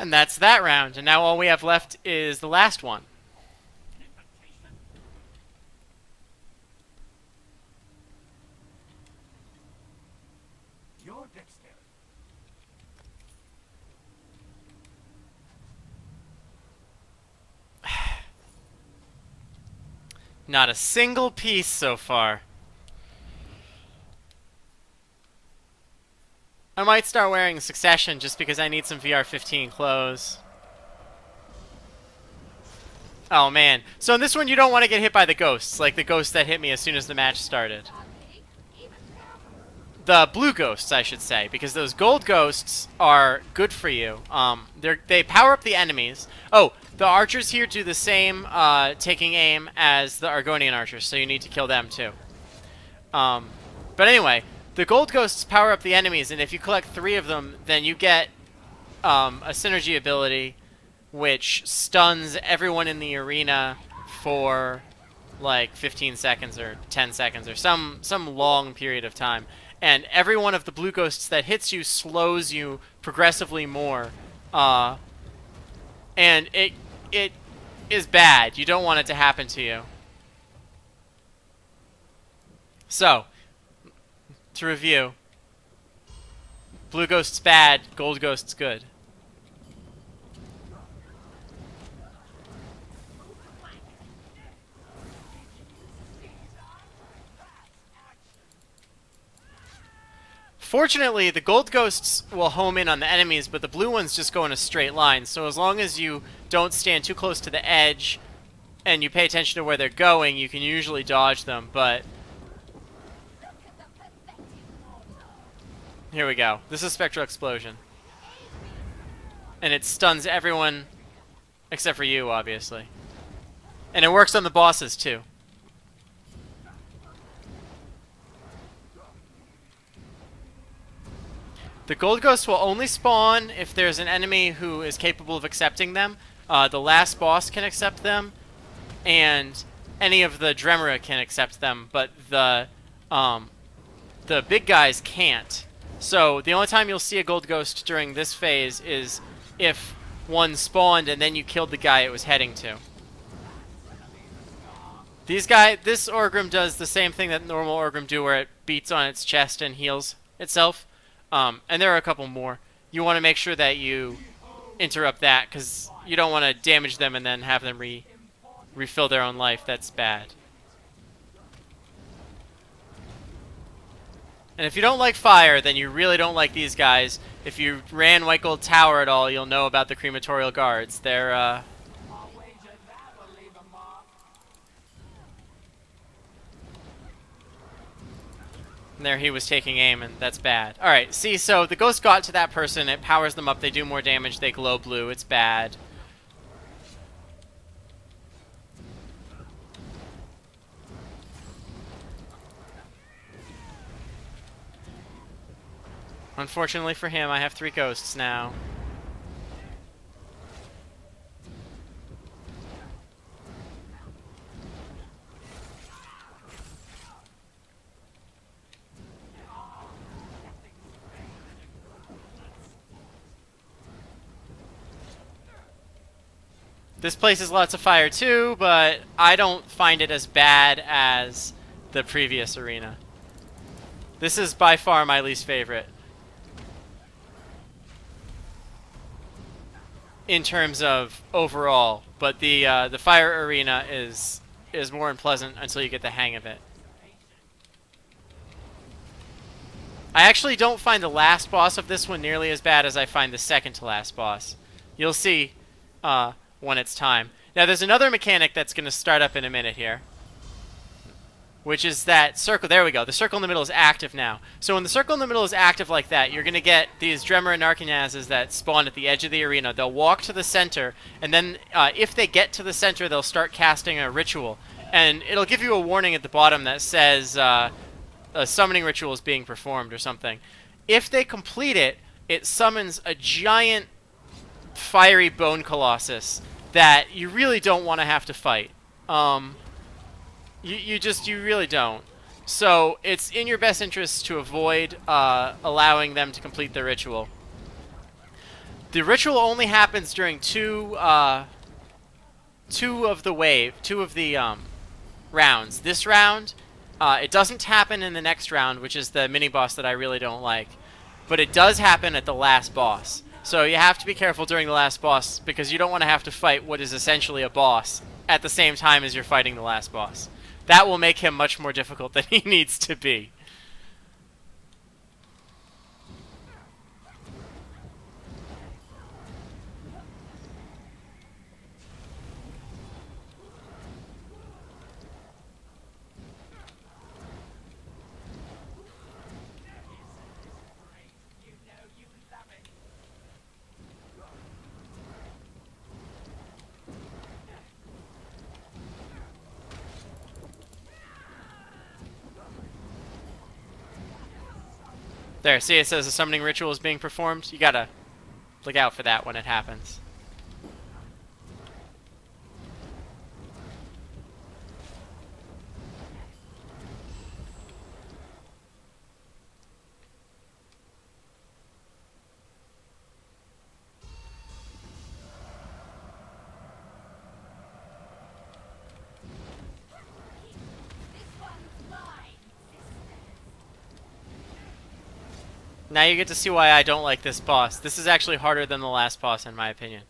And that's that round. And now all we have left is the last one. Your dexterity. Not a single piece so far. I might start wearing Succession just because I need some VR15 clothes. Oh man. So in this one you don't want to get hit by the ghosts, like the ghosts that hit me as soon as the match started. The blue ghosts, I should say, because those gold ghosts are good for you. They power up the enemies. Oh, the archers here do the same taking aim as the Argonian archers, so you need to kill them too. But anyway, the gold ghosts power up the enemies, and if you collect 3 of them, then you get a synergy ability which stuns everyone in the arena for like 15 seconds or 10 seconds or some long period of time. And every one of the blue ghosts that hits you slows you progressively more. And it is bad. You don't want it to happen to you. So, to review. Blue ghost's bad, gold ghost's good. Fortunately, the gold ghosts will home in on the enemies, but the blue ones just go in a straight line. So as long as you don't stand too close to the edge and you pay attention to where they're going, you can usually dodge them. But here we go. This is Spectral Explosion. And it stuns everyone except for you, obviously. And it works on the bosses, too. The gold ghosts will only spawn if there's an enemy who is capable of accepting them. The last boss can accept them, and any of the Dremora can accept them, but the big guys can't. So the only time you'll see a gold ghost during this phase is if one spawned and then you killed the guy it was heading to. This Orgrim does the same thing that normal Orgrim do, where it beats on its chest and heals itself. And there are a couple more. You want to make sure that you interrupt that, because you don't want to damage them and then have them refill their own life. That's bad. And if you don't like fire, then you really don't like these guys. If you ran White Gold Tower at all, you'll know about the Crematorial Guards. They're, there he was taking aim, and that's bad. Alright, see, so the ghost got to that person, it powers them up, they do more damage, they glow blue, it's bad. Unfortunately for him, I have 3 ghosts now. This place has lots of fire too, but I don't find it as bad as the previous arena. This is by far my least favorite in terms of overall, but the fire arena is more unpleasant until you get the hang of it. I actually don't find the last boss of this one nearly as bad as I find the second to last boss. You'll see when it's time. Now there's another mechanic that's going to start up in a minute here, which is that circle. There we go. The circle in the middle is active now. So when the circle in the middle is active like that, you're going to get these Dremora and Narcanazes that spawn at the edge of the arena. They'll walk to the center, and then if they get to the center, they'll start casting a ritual. And it'll give you a warning at the bottom that says a summoning ritual is being performed or something. If they complete it, it summons a giant fiery bone colossus that you really don't want to have to fight. You really don't. So it's in your best interest to avoid allowing them to complete the ritual. The ritual only happens during two of the rounds. This round, it doesn't happen in the next round, which is the mini boss that I really don't like, but it does happen at the last boss. So you have to be careful during the last boss because you don't want to have to fight what is essentially a boss at the same time as you're fighting the last boss. That will make him much more difficult than he needs to be. There, see it says a summoning ritual is being performed? You gotta look out for that when it happens. Now you get to see why I don't like this boss. This is actually harder than the last boss in my opinion.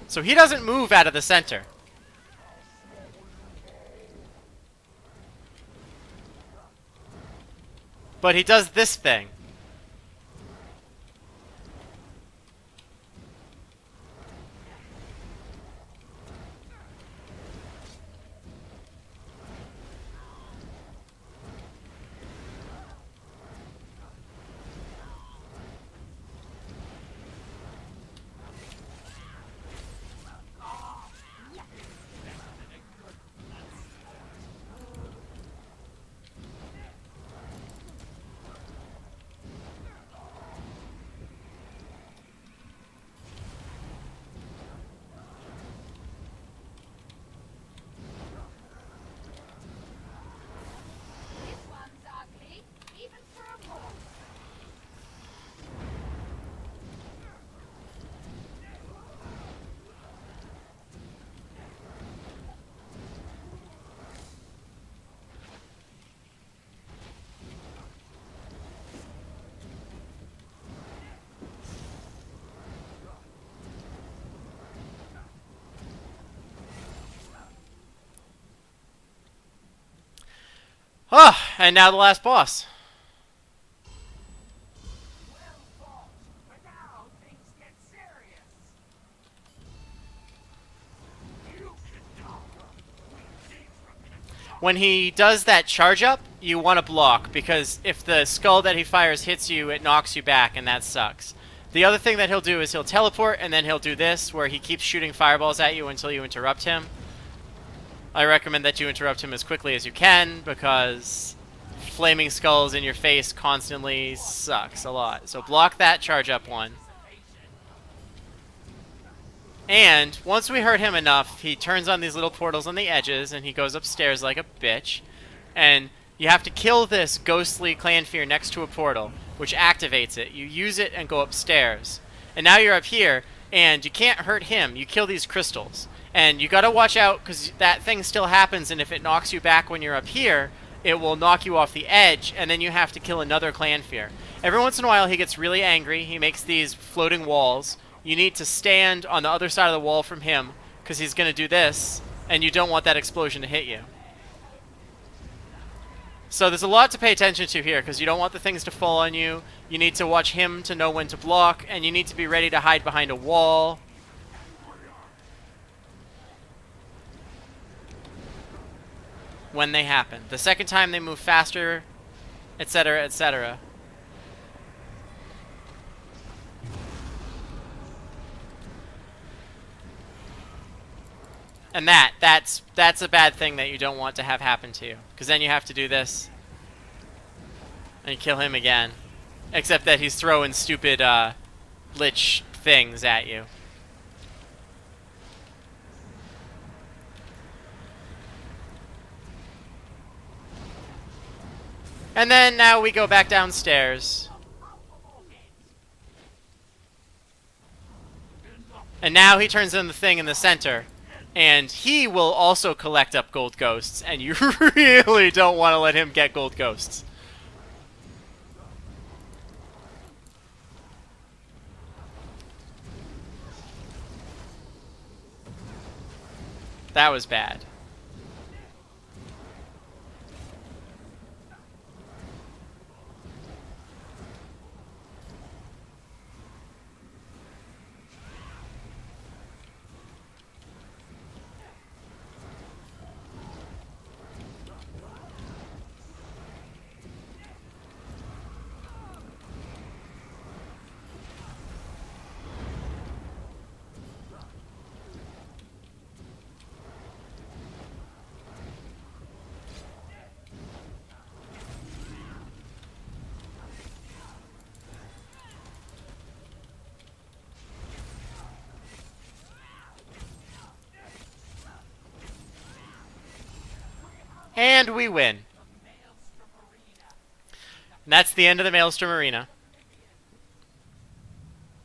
So he doesn't move out of the center. But he does this thing. Ah, and now the last boss. When he does that charge up, you want to block, because if the skull that he fires hits you, it knocks you back, and that sucks. The other thing that he'll do is he'll teleport, and then he'll do this, where he keeps shooting fireballs at you until you interrupt him. I recommend that you interrupt him as quickly as you can, because flaming skulls in your face constantly sucks a lot. So block that charge up one. And once we hurt him enough, he turns on these little portals on the edges, and he goes upstairs like a bitch. And you have to kill this ghostly Clanfear next to a portal, which activates it. You use it and go upstairs. And now you're up here, and you can't hurt him. You kill these crystals. And you gotta watch out, because that thing still happens, and if it knocks you back when you're up here, it will knock you off the edge, and then you have to kill another Clanfear. Every once in a while, he gets really angry. He makes these floating walls. You need to stand on the other side of the wall from him, because he's gonna do this, and you don't want that explosion to hit you. So there's a lot to pay attention to here, because you don't want the things to fall on you. You need to watch him to know when to block, and you need to be ready to hide behind a wall. When they happen. The second time they move faster, etc., etc. And that's a bad thing that you don't want to have happen to you, because then you have to do this and kill him again. Except that he's throwing stupid lich things at you. And then now we go back downstairs. And now he turns in the thing in the center. And he will also collect up gold ghosts. And you really don't want to let him get gold ghosts. That was bad. And we win. And that's the end of the Maelstrom Arena.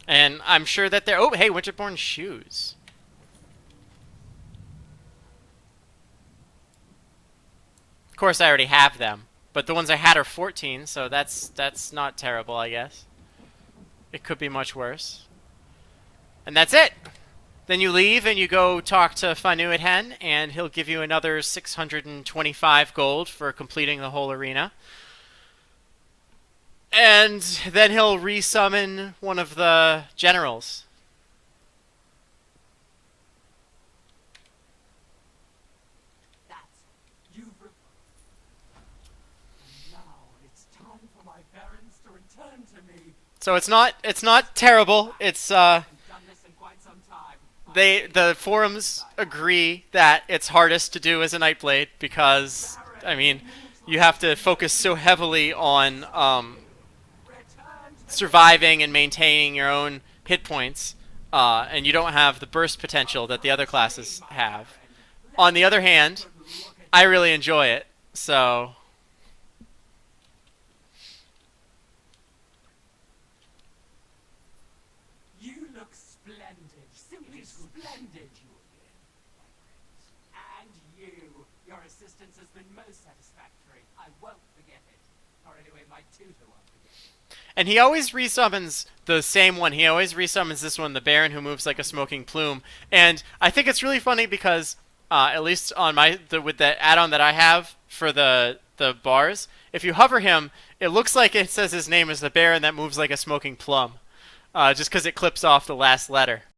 And I'm sure that they're... Oh, hey, Winterborn shoes. Of course, I already have them. But the ones I had are 14, so that's not terrible, I guess. It could be much worse. And that's it! Then you leave and you go talk to Fanuit Hen, and he'll give you another 625 gold for completing the whole arena. And then he'll resummon one of the generals. So it's not terrible. It's the forums agree that it's hardest to do as a Nightblade because, I mean, you have to focus so heavily on surviving and maintaining your own hit points, and you don't have the burst potential that the other classes have. On the other hand, I really enjoy it, so... And he always resummons the same one. He always resummons this one, the Baron who moves like a smoking plume. And I think it's really funny because, at least on with the add-on that I have for the bars, if you hover him, it looks like it says his name is the Baron that moves like a smoking plum, just because it clips off the last letter.